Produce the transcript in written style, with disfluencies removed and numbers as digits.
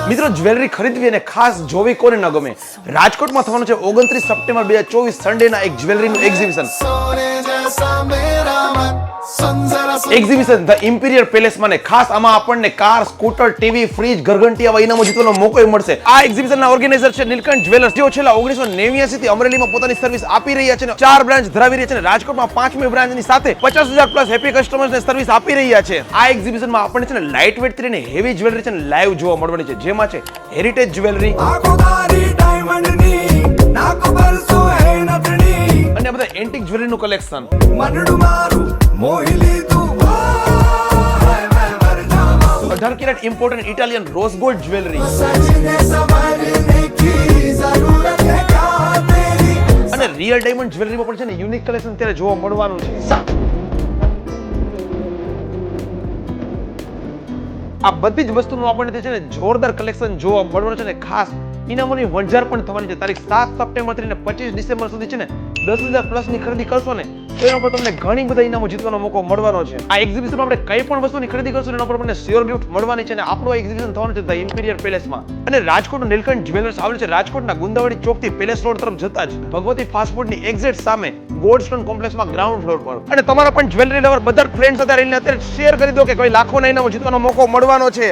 મિત્રો જ્વેલરી ખરીદવી અને ખાસ જોવી કોને ન ગમે. રાજકોટમાં થવાનું છે 29 સપ્ટેમ્બર 2024 સન્ડેના એક જ્વેલરીનું એક્ઝિબિશન. એક્ઝિબિશન ધ ઇમ્પિરિયલ પેલેસમાં ને ખાસ આમાં આપણને કાર, સ્કૂટર, ટીવી, ફ્રીજ, ઘરઘંટી આવા ઇનામો જીતવાનો મોકો મળશે. આ એક્ઝિબિશનના ઓર્ગેનાઇઝર છે નીલકંઠ જ્વેલર્સ, જેઓ છેલ્લા 1989 થી અમરેલીમાં પોતાની સર્વિસ આપી રહ્યા છે અને 4 બ્રાન્ચ ધરાવી રહ્યા છે અને રાજકોટમાં 5મી બ્રાન્ચની સાથે 50,000 પ્લસ હેપી કસ્ટમર્સને સર્વિસ આપી રહ્યા છે. આ એક્ઝિબિશનમાં આપણને છે ને લાઇટ વેટ થી હેવી જ્વેલરી છે ને લાઈવ જોવા મળવાની છે, જેમાં છે હેરિટેજ જ્વેલરી અને બધા એન્ટિક જ્વેલરીનું collection. 18 carat important Italian rose gold jewellery અને રિયલ ડાયમંડ જ્વેલરીમાં પણ છે ને યુનિક કલેક્શન અત્યારે જોવા મળવાનું છે. આ બધી જ વસ્તુનું આપણને છે ને જોરદાર કલેક્શન જોવા મળવાનું છે ને ખાસ ઇનામોની વણઝાર પણ થવાની છે. તારીખ 7 સપ્ટેમ્બર થી 25 ડિસેમ્બર સુધી છે ને 10,000 પ્લસ ની ખરીદી કરશો ને તો એના પર તમને ઘણી બધા ઇનામો જીતવાનો મોકો મળવાનો છે. આ એક્ઝિબિશનમાં આપણે કઈ પણ વસ્તુની ખરીદી કરશું એના પર આપણને શ્યોર ગિફ્ટ મળવાની છે અને આપણું એક્ઝિબિશન થવાનું છે ધ ઇમ્પિરિયલ પેલેસમાં. અને રાજકોટનું નીલકંઠ જ્વેલર્સ આવેલું છે રાજકોટના ગુંદાવાડી ચોકથી પેલેસ રોડ તરફ જતા જ ભગવતી ફાસ્ટ ફૂડની એક્ઝેક્ટ સામે ગોલ્ડસ્ટોન કોમ્પ્લેક્સમાં ગ્રાઉન્ડ ફ્લોર પર. અને તમારા પણ જ્વેલરી લવર બધા ફ્રેન્ડ સાથે રહીને અત્યારે શેર કરી દો કે કોઈ લાખોના ઇનામો જીતવાનો મોકો મળવાનો છે.